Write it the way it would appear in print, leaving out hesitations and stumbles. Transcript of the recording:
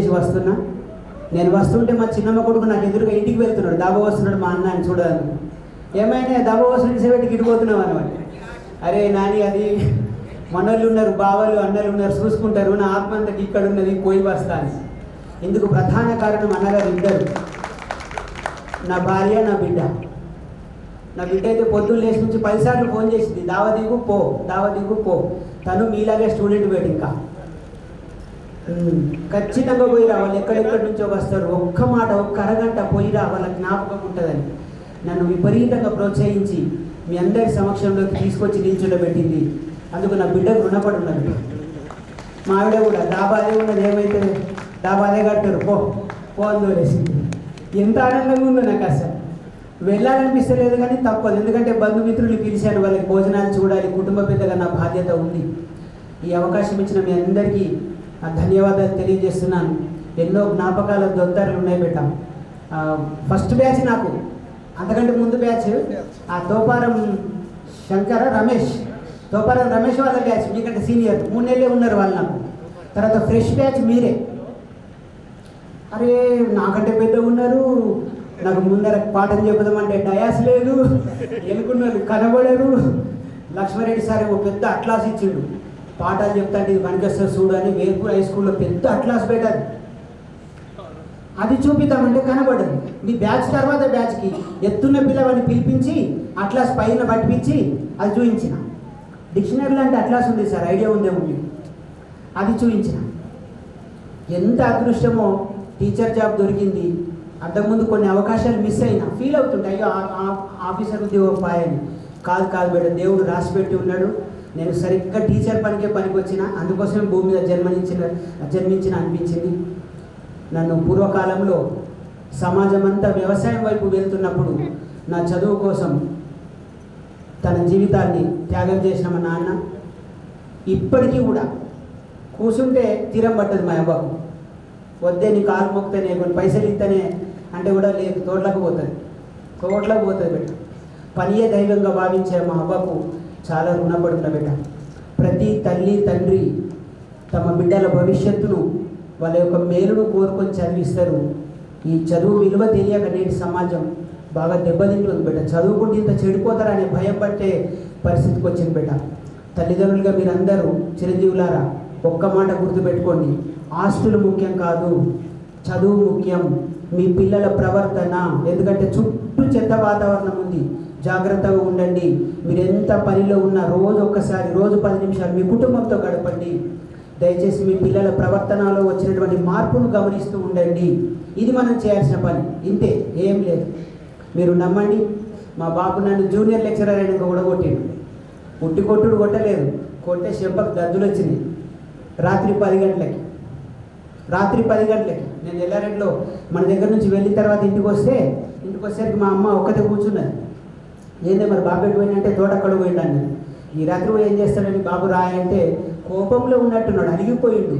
చేసి వస్తున్నా. నేను వస్తుంటే మా చిన్నమ్మ కొడుకు నాకు ఎదురుగా ఇంటికి వెళ్తున్నాడు, దాబా వస్తున్నాడు మా అన్న అని చూడాలని. ఏమైనా దాబా వస్తుంటే సేపెట్టి గిడిపోతున్నావు అనమాట. అరే నాని, అది మనోళ్ళు ఉన్నారు, బావలు అన్నలు ఉన్నారు, చూసుకుంటారు, నా ఆత్మ అంతకి ఇక్కడ ఉన్నది, పోయి వస్తాను. ఇందుకు ప్రధాన కారణం అన్నగారు ఇద్దరు, నా భార్య, నా బిడ్డ. నా బిడ్డ అయితే పొద్దున్న లేచి నుంచి 10 సార్లు ఫోన్ చేసింది, దావా దిగు పో, దావా దిగు పో. తను మీలాగే స్టూడెంట్ వేడు, ఇంకా ఖచ్చితంగా పోయి రావాలి, ఎక్కడెక్కడి నుంచో వస్తారు, ఒక్క మాట ఒక్క అరగంట పోయిరా, వాళ్ళ జ్ఞాపకం ఉంటుందని నన్ను విపరీతంగా ప్రోత్సహించి మీ అందరి సమక్షంలోకి తీసుకొచ్చి నిల్చుండబెట్టింది. అందుకు నా బిడ్డకు రుణపడి ఉన్నది. మా ఆవిడ కూడా డాబాదే ఉన్నది, ఏమైతే డాబాదే కట్టారు, పో పో అందోలేసింది. ఎంత ఆనందంగా ఉందో నాకు. అసలు వెళ్ళాలనిపిస్తలేదు కానీ తప్పదు, ఎందుకంటే బంధుమిత్రులు పిలిచాను, వాళ్ళకి భోజనాలు చూడాలి, కుటుంబ పెద్దగా నా బాధ్యత ఉంది. ఈ అవకాశం ఇచ్చిన మీ అందరికీ ధన్యవాదాలు తెలియజేస్తున్నాను. ఎన్నో జ్ఞాపకాల దొంతరలు ఉన్నాయి బిడ్డ. ఫస్ట్ బ్యాచ్ నాకు, అంతకంటే ముందు బ్యాచ్ ఆ తోపారం శంకర రమేష్, తోపారం రమేష్ వాళ్ళ బ్యాచ్, మీకంటే సీనియర్, 3 నెలలే ఉన్నారు వాళ్ళు నాకు. తర్వాత ఫ్రెష్ బ్యాచ్ మీరే. అరే నాకంటే పెద్ద ఉన్నారు, నాకు ముందర పాఠం చెబుదామంటే డయాస్ లేదు, ఎనుకున్నారు కనబడరు. లక్ష్మారెడ్డి సార్ ఒక పెద్ద అట్లాస్ ఇచ్చిండు, పాఠాలు చెప్తాంటే ఇది పనికొస్తారు చూడు అని. వేర్పూర్ హై స్కూల్లో పెద్ద అట్లాస్ పెట్టారు, అది చూపిద్దామంటే కనబడదు. మీ బ్యాచ్ తర్వాత బ్యాచ్కి ఎత్తున్న పిల్లవాడిని పిలిపించి అట్లాస్ పైన పట్టించి అది చూపించిన. డిక్షనరీలో అంటే అట్లాస్ ఉంది సార్, ఐడియా ఉందేమో మీకు, అది చూపించిన. ఎంత అదృష్టమో టీచర్ జాబ్ దొరికింది. అంతకుముందు కొన్ని అవకాశాలు మిస్ అయినా ఫీల్ అవుతుంటాయి, అయ్యో ఆఫీసర్ ఉద్యోగం పాయని. కాదు కాదు బిడ్డ, దేవుడు రాసి పెట్టి ఉన్నాడు. నేను సరిగ్గా టీచర్ పనికే పనికి వచ్చిన, అందుకోసమే భూమి మీద జన్మించిన అనిపించింది. నన్ను పూర్వకాలంలో సమాజం అంతా వ్యవసాయం వైపు వెళ్తున్నప్పుడు నా చదువు కోసం తన జీవితాన్ని త్యాగం చేసిన మా నాన్న ఇప్పటికీ కూడా కూర్చుంటే తీరం పట్టదు మా అబ్బాకు. వద్దే నీ కాలు మొక్కితేనే, కొన్ని పైసలు ఇస్తేనే అంటే కూడా లేదు, తోటలకు పోతుంది బిడ్డ. పనియే దైవంగా భావించే మా అబ్బాకు చాలా రుణపడి ఉన్న బిడ్డ. ప్రతి తల్లి తండ్రి తమ బిడ్డల భవిష్యత్తును, వాళ్ళ యొక్క మేలును కోరుకొని చదివిస్తారు. ఈ చదువు విలువ తెలియక నేటి సమాజం బాగా దెబ్బతింటుంది బిడ్డ. చదువుకుంటే ఇంత చెడిపోతారనే భయం పట్టే పరిస్థితికి వచ్చింది బిడ్డ. తల్లిదండ్రులుగా మీరందరూ చిరంజీవులారా ఒక్క మాట గుర్తుపెట్టుకోండి, ఆస్తులు ముఖ్యం కాదు, చదువు ముఖ్యం. మీ పిల్లల ప్రవర్తన, ఎందుకంటే చుట్టూ చెత్త వాతావరణం ఉంది, జాగ్రత్తగా ఉండండి. మీరు ఎంత పనిలో ఉన్నా రోజు 10 నిమిషాలు మీ కుటుంబంతో గడపండి. దయచేసి మీ పిల్లల ప్రవర్తనలో వచ్చినటువంటి మార్పును గమనిస్తూ ఉండండి. ఇది మనం చేయాల్సిన పని, ఇంతే, ఏం లేదు. మీరు నమ్మండి, మా బాబు నన్ను జూనియర్ లెక్చరర్ అయినాక కూడా కొట్టాడు. ఉట్టి కొట్టుడు కొట్టలేదు, కొట్టే చెంపకు దద్దులు వచ్చినాయి. రాత్రి 10 గంటలకి నేను ఎల్లారెడ్డిలో మన దగ్గర నుంచి వెళ్ళిన తర్వాత ఇంటికి వచ్చేసరికి మా అమ్మ ఒక్కతే కూర్చున్నది. ఏందే మరి బాబు ఎటు పోయినంటే తోటక్కడ పోయిండు అన్నది. ఈ రాత్రి పోయి ఏం చేస్తాడని బాబు రాయంటే కోపంలో ఉన్నట్టున్నాడు, అలిగిపోయిండు.